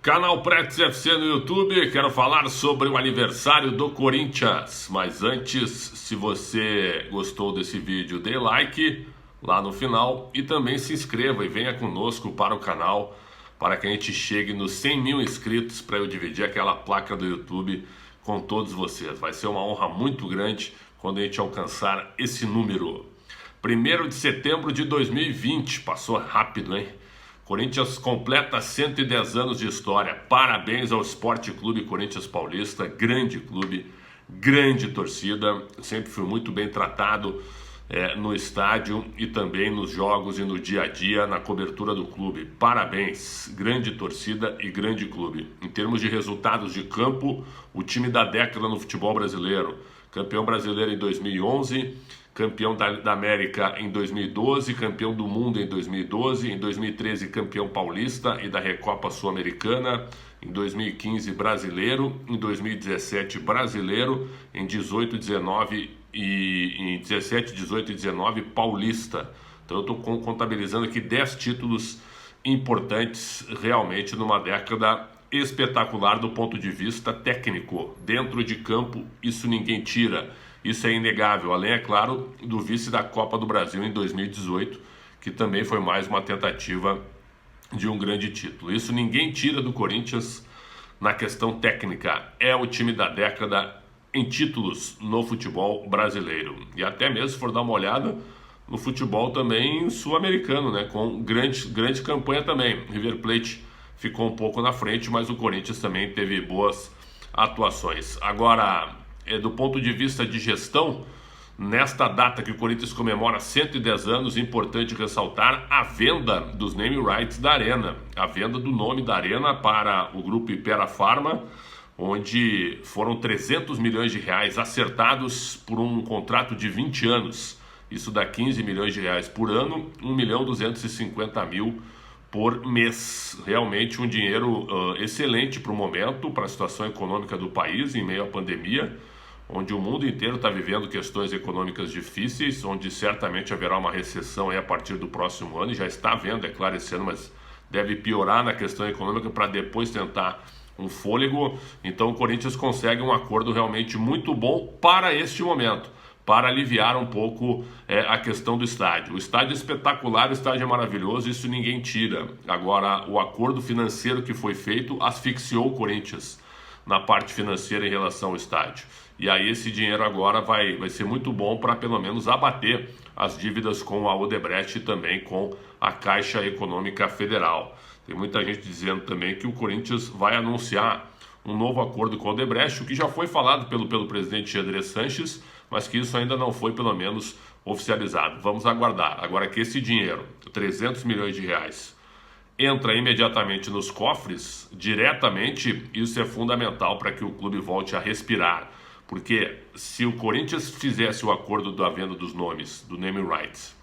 Canal Pretos FC no YouTube, quero falar sobre o aniversário do Corinthians. Mas antes, se você gostou desse vídeo, dê like lá no final e também se inscreva e venha conosco para o canal para que a gente chegue nos 100 mil inscritos para eu dividir aquela placa do YouTube com todos vocês. Vai ser uma honra muito grande quando a gente alcançar esse número. 1º de setembro de 2020, passou rápido, hein? Corinthians completa 110 anos de história. Parabéns ao Sport Clube Corinthians Paulista, grande clube, grande torcida. Sempre fui muito bem tratado no estádio e também nos jogos e no dia a dia, na cobertura do clube. Parabéns, grande torcida e grande clube. Em termos de resultados de campo, o time da década no futebol brasileiro. Campeão brasileiro em 2011, campeão da América em 2012, campeão do mundo em 2012, em 2013 campeão paulista e da Recopa Sul-Americana, em 2015 brasileiro, em 2017 brasileiro, em 18, 19 e em 17, 18 e 19 paulista. Então eu estou contabilizando aqui 10 títulos importantes realmente numa década espetacular do ponto de vista técnico. Dentro de campo, isso ninguém tira. Isso é inegável, além, é claro, do vice da Copa do Brasil em 2018, que também foi mais uma tentativa de um grande título. Isso ninguém tira do Corinthians na questão técnica. É o time da década em títulos no futebol brasileiro. E até mesmo, se for dar uma olhada, no futebol também sul-americano, né? Com grande campanha também. River Plate ficou um pouco na frente, mas o Corinthians também teve boas atuações. Agora, do ponto de vista de gestão, nesta data que o Corinthians comemora 110 anos, importante ressaltar a venda dos name rights da Arena, a venda do nome da Arena para o grupo Hypera Pharma, onde foram 300 milhões de reais acertados por um contrato de 20 anos. Isso dá 15 milhões de reais por ano, 1.250.000 por mês. Realmente um dinheiro excelente para o momento, para a situação econômica do país em meio à pandemia, onde o mundo inteiro está vivendo questões econômicas difíceis, onde certamente haverá uma recessão a partir do próximo ano, e já está havendo, é claro, esse ano, mas deve piorar na questão econômica para depois tentar um fôlego. Então o Corinthians consegue um acordo realmente muito bom para este momento, para aliviar um pouco a questão do estádio. O estádio é espetacular, o estádio é maravilhoso, isso ninguém tira. Agora, o acordo financeiro que foi feito asfixiou o Corinthians na parte financeira em relação ao estádio. E aí esse dinheiro agora vai ser muito bom para pelo menos abater as dívidas com a Odebrecht e também com a Caixa Econômica Federal. Tem muita gente dizendo também que o Corinthians vai anunciar um novo acordo com a Odebrecht, o que já foi falado pelo presidente André Sanches, mas que isso ainda não foi pelo menos oficializado. Vamos aguardar. Agora que esse dinheiro, 300 milhões de reais, entra imediatamente nos cofres, diretamente, isso é fundamental para que o clube volte a respirar. Porque se o Corinthians fizesse o acordo da venda dos nomes, do name rights,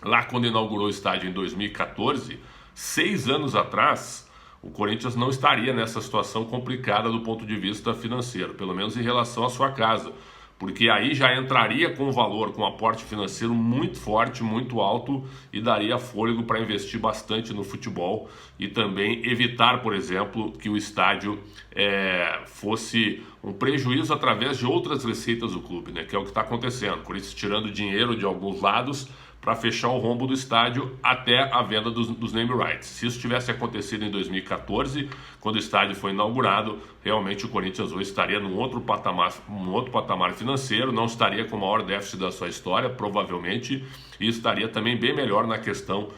lá quando inaugurou o estádio em 2014, 6 anos atrás, o Corinthians não estaria nessa situação complicada do ponto de vista financeiro, pelo menos em relação à sua casa. Porque aí já entraria com um valor, com um aporte financeiro muito forte, muito alto, e daria fôlego para investir bastante no futebol e também evitar, por exemplo, que o estádio fosse um prejuízo através de outras receitas do clube, né? Que é o que está acontecendo. Por isso, tirando dinheiro de alguns lados para fechar o rombo do estádio até a venda dos name rights. Se isso tivesse acontecido em 2014, quando o estádio foi inaugurado, realmente o Corinthians hoje estaria num outro patamar financeiro, não estaria com o maior déficit da sua história, provavelmente, e estaria também bem melhor na questão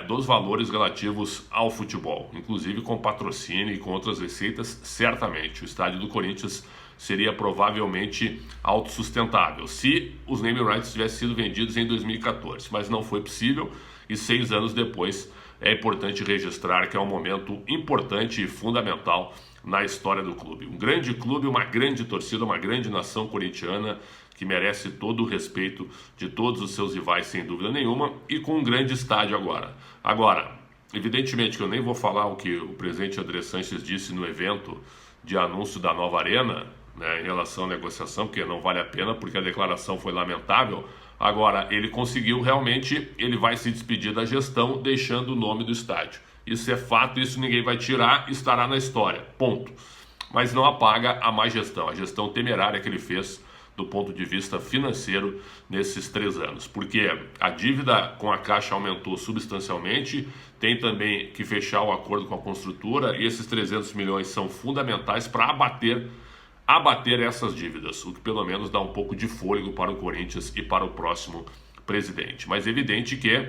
dos valores relativos ao futebol, inclusive com patrocínio e com outras receitas, certamente. O estádio do Corinthians seria provavelmente autossustentável se os name rights tivessem sido vendidos em 2014, mas não foi possível, e 6 anos depois é importante registrar que é um momento importante e fundamental na história do clube. Um grande clube, uma grande torcida, uma grande nação corintiana que merece todo o respeito de todos os seus rivais, sem dúvida nenhuma, e com um grande estádio agora. Agora, evidentemente que eu nem vou falar o que o presidente André Sanches disse no evento de anúncio da nova arena, né, em relação à negociação, porque não vale a pena, porque a declaração foi lamentável. Agora, ele conseguiu realmente, ele vai se despedir da gestão, deixando o nome do estádio. Isso é fato, isso ninguém vai tirar, estará na história, ponto. Mas não apaga a má gestão, a gestão temerária que ele fez do ponto de vista financeiro nesses 3 anos. Porque a dívida com a Caixa aumentou substancialmente, tem também que fechar o acordo com a construtora e esses 300 milhões são fundamentais para abater essas dívidas, o que pelo menos dá um pouco de fôlego para o Corinthians e para o próximo presidente. Mas é evidente que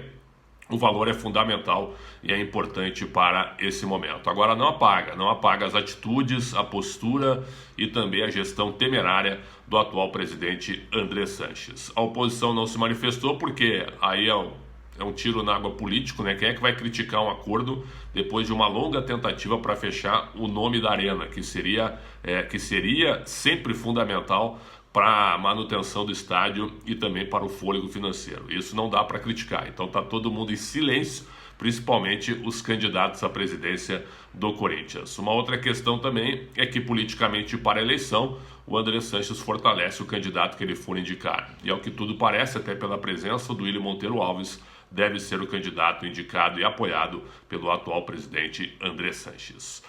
o valor é fundamental e é importante para esse momento. Agora não apaga as atitudes, a postura e também a gestão temerária do atual presidente André Sanches. A oposição não se manifestou porque aí é um tiro na água político, né? Quem é que vai criticar um acordo depois de uma longa tentativa para fechar o nome da arena, que seria sempre fundamental para a manutenção do estádio e também para o fôlego financeiro. Isso não dá para criticar. Então está todo mundo em silêncio, principalmente os candidatos à presidência do Corinthians. Uma outra questão também é que politicamente para a eleição o André Sanches fortalece o candidato que ele for indicar. E ao que tudo parece, até pela presença do Willian Monteiro Alves, deve ser o candidato indicado e apoiado pelo atual presidente André Sanches.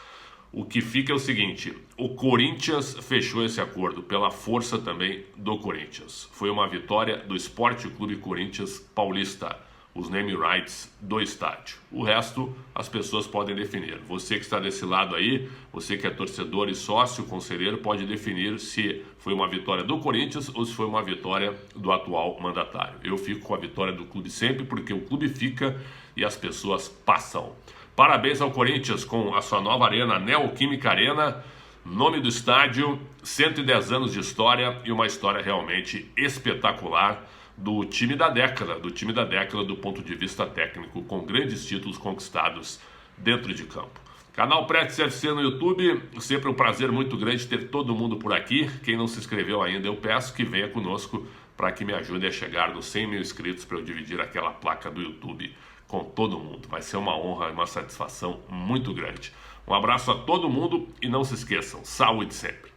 O que fica é o seguinte, o Corinthians fechou esse acordo pela força também do Corinthians. Foi uma vitória do Esporte Clube Corinthians Paulista, os name rights do estádio. O resto as pessoas podem definir. Você que está desse lado aí, você que é torcedor e sócio, conselheiro, pode definir se foi uma vitória do Corinthians ou se foi uma vitória do atual mandatário. Eu fico com a vitória do clube sempre, porque o clube fica e as pessoas passam. Parabéns ao Corinthians com a sua nova arena, Neoquímica Arena, nome do estádio, 110 anos de história e uma história realmente espetacular do time da década do ponto de vista técnico, com grandes títulos conquistados dentro de campo. Canal Pretz FC no YouTube, sempre um prazer muito grande ter todo mundo por aqui. Quem não se inscreveu ainda, eu peço que venha conosco para que me ajude a chegar nos 100 mil inscritos para eu dividir aquela placa do YouTube com todo mundo. Vai ser uma honra e uma satisfação muito grande. Um abraço a todo mundo e não se esqueçam, saúde sempre!